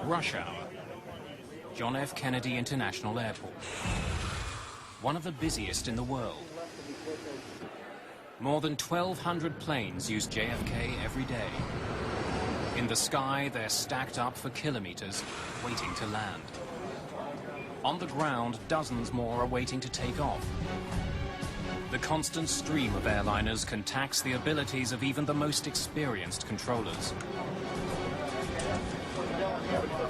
Rush hour. John F. Kennedy International Airport. One of the busiest in the world. More than 1,200 planes use JFK every day. In the sky, they're stacked up for kilometers, waiting to land. On the ground, dozens more are waiting to take off. The constant stream of airliners can tax the abilities of even the most experienced controllers.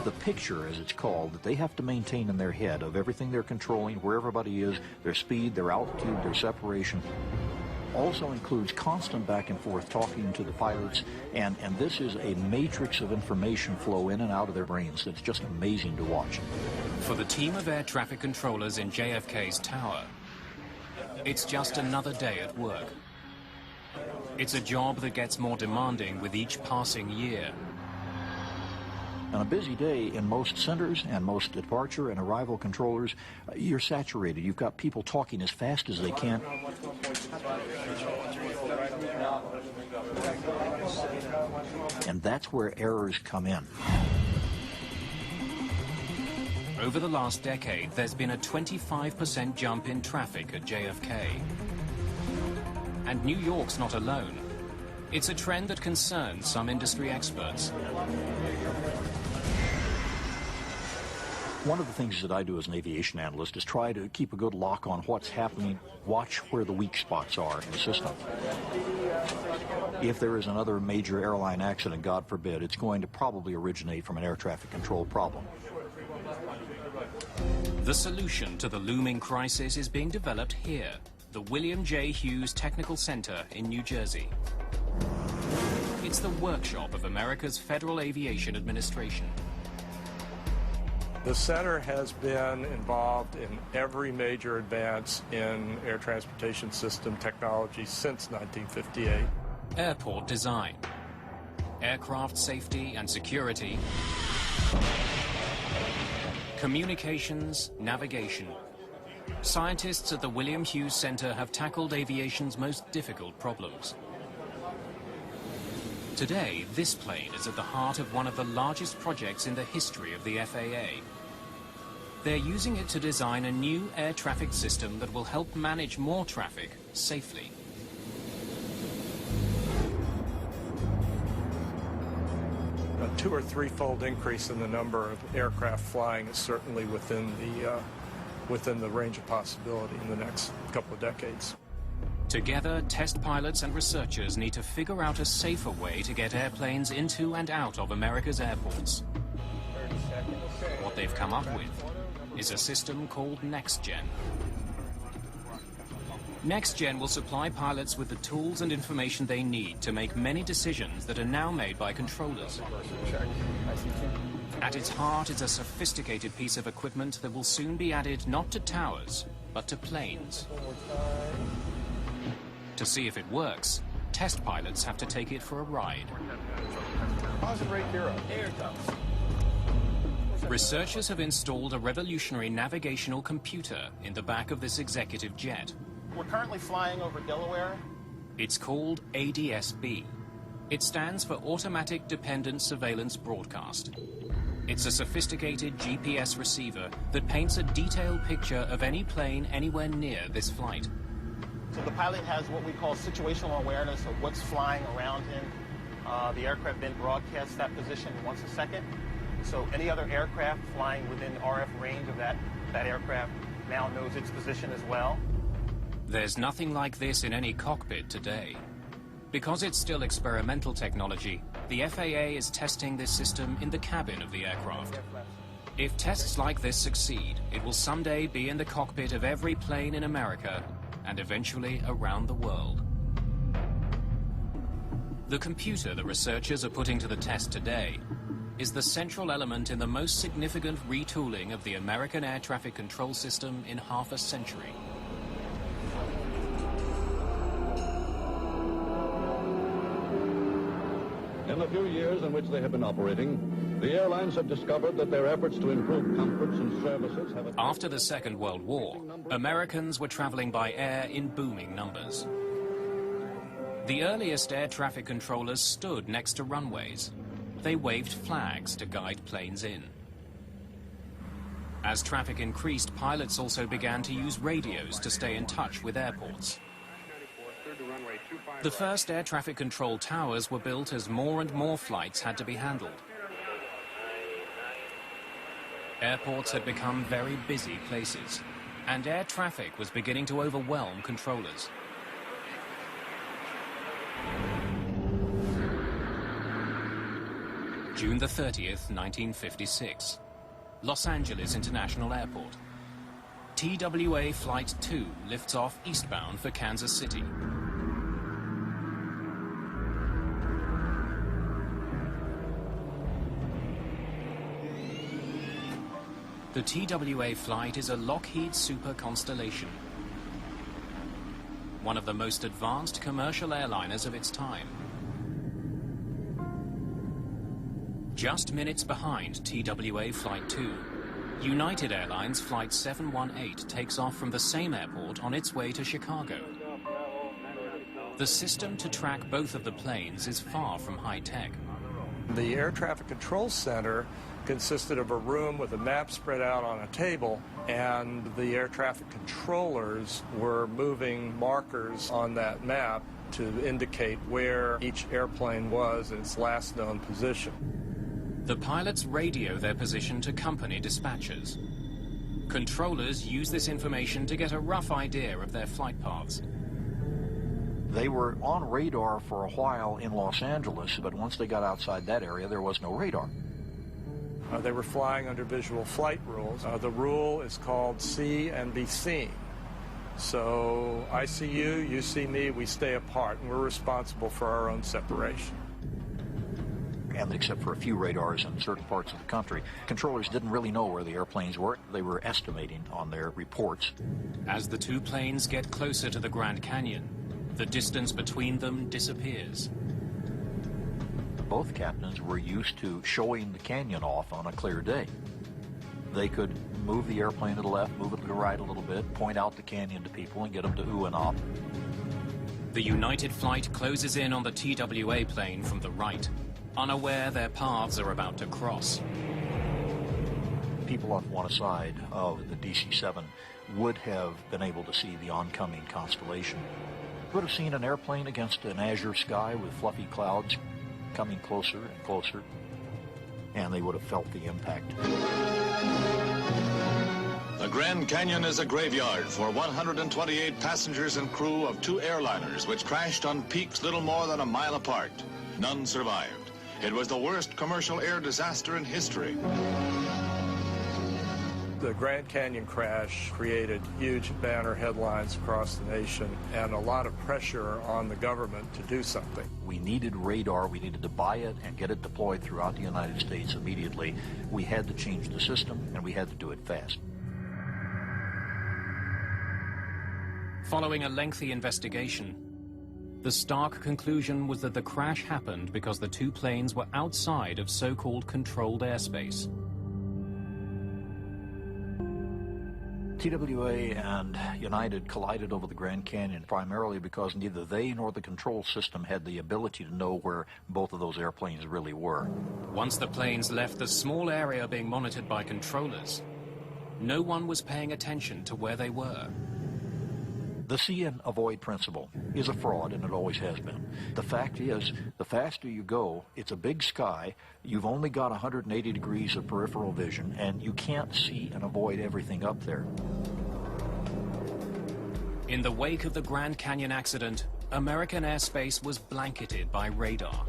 The picture, as it's called, that they have to maintain in their head of everything they're controlling, where everybody is, their speed, their altitude, their separation, also includes constant back and forth talking to the pilots, and this is a matrix of information flow in and out of their brains. It's just amazing to watch. For the team of air traffic controllers in JFK's tower, it's just another day at work. It's a job that gets more demanding with each passing year. On a busy day in most centers and most departure and arrival controllers, you're saturated. You've got people talking as fast as they can. And that's where errors come in. Over the last decade, there's been a 25% jump in traffic at JFK. And New York's not alone. It's a trend that concerns some industry experts. One of the things that I do as an aviation analyst is try to keep a good lock on what's happening, watch where the weak spots are in the system. If there is another major airline accident, God forbid, it's going to probably originate from an air traffic control problem. The solution to the looming crisis is being developed here, the William J. Hughes Technical Center in New Jersey. It's the workshop of America's Federal Aviation Administration. The center has been involved in every major advance in air transportation system technology since 1958. Airport design, aircraft safety and security, communications, navigation. Scientists at the William Hughes Center have tackled aviation's most difficult problems. Today, this plane is at the heart of one of the largest projects in the history of the FAA. They're using it to design a new air traffic system that will help manage more traffic safely. A 2- or 3-fold increase in the number of aircraft flying is certainly within the range of possibility in the next couple of decades. Together, test pilots and researchers need to figure out a safer way to get airplanes into and out of America's airports. What they've come up with is a system called NextGen. NextGen will supply pilots with the tools and information they need to make many decisions that are now made by controllers. At its heart is a sophisticated piece of equipment that will soon be added not to towers, but to planes. To see if it works, test pilots have to take it for a ride. Positive rate 0. Here it comes. Researchers have installed a revolutionary navigational computer in the back of this executive jet. We're currently flying over Delaware. It's called ADS-B. It stands for Automatic Dependent Surveillance Broadcast. It's a sophisticated GPS receiver that paints a detailed picture of any plane anywhere near this flight. So the pilot has what we call situational awareness of what's flying around him. The aircraft then broadcasts that position once a second. So any other aircraft flying within RF range of that aircraft now knows its position as well. There's nothing like this in any cockpit today. Because it's still experimental technology, the FAA is testing this system in the cabin of the aircraft. If tests like this succeed, it will someday be in the cockpit of every plane in America and eventually around the world. The computer the researchers are putting to the test today is the central element in the most significant retooling of the American air traffic control system in half a century. In the few years in which they have been operating, the airlines have discovered that their efforts to improve comforts and services have... After the Second World War, Americans were traveling by air in booming numbers. The earliest air traffic controllers stood next to runways. they waved flags to guide planes in. As traffic increased, pilots also began to use radios to stay in touch with airports. The first air traffic control towers were built as more and more flights had to be handled. Airports had become very busy places, and air traffic was beginning to overwhelm controllers. June the 30th, 1956. Los Angeles International Airport. TWA Flight 2 lifts off eastbound for Kansas City. The TWA flight is a Lockheed Super Constellation, one of the most advanced commercial airliners of its time. Just minutes behind TWA Flight 2, United Airlines Flight 718 takes off from the same airport on its way to Chicago. The system to track both of the planes is far from high-tech. The Air Traffic Control Center consisted of a room with a map spread out on a table, and the air traffic controllers were moving markers on that map to indicate where each airplane was in its last known position. The pilots radio their position to company dispatchers. Controllers use this information to get a rough idea of their flight paths. They were on radar for a while in Los Angeles, but once they got outside that area, there was no radar. They were flying under visual flight rules. The rule is called see and be seen. So I see you, you see me, we stay apart, and we're responsible for our own separation. And except for a few radars in certain parts of the country, controllers didn't really know where the airplanes were. They were estimating on their reports. As the two planes get closer to the Grand Canyon, the distance between them disappears. Both captains were used to showing the canyon off on a clear day. They could move the airplane to the left, move it to the right a little bit, point out the canyon to people and get them to ooh and ah. The United flight closes in on the TWA plane from the right, unaware their paths are about to cross. People on one side of the DC-7 would have been able to see the oncoming constellation. Would have seen an airplane against an azure sky with fluffy clouds coming closer and closer, and they would have felt the impact. The Grand Canyon is a graveyard for 128 passengers and crew of two airliners which crashed on peaks little more than a mile apart. None survived. It was the worst commercial air disaster in history. The Grand Canyon crash created huge banner headlines across the nation and a lot of pressure on the government to do something. We needed radar, we needed to buy it and get it deployed throughout the United States immediately. We had to change the system, and we had to do it fast. Following a lengthy investigation, the stark conclusion was that the crash happened because the two planes were outside of so-called controlled airspace. TWA and United collided over the Grand Canyon primarily because neither they nor the control system had the ability to know where both of those airplanes really were. Once the planes left the small area being monitored by controllers, no one was paying attention to where they were. The see and avoid principle is a fraud, and it always has been. The fact is, the faster you go, it's a big sky, you've only got 180 degrees of peripheral vision, and you can't see and avoid everything up there. In the wake of the Grand Canyon accident, American airspace was blanketed by radar.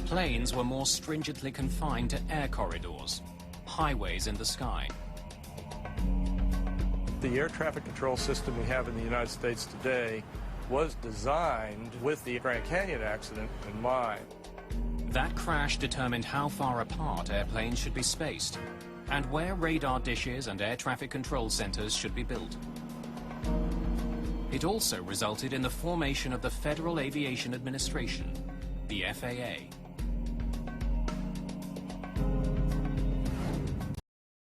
Planes were more stringently confined to air corridors, highways in the sky. The air traffic control system we have in the United States today was designed with the Grand Canyon accident in mind. That crash determined how far apart airplanes should be spaced and where radar dishes and air traffic control centers should be built. It also resulted in the formation of the Federal Aviation Administration, the FAA.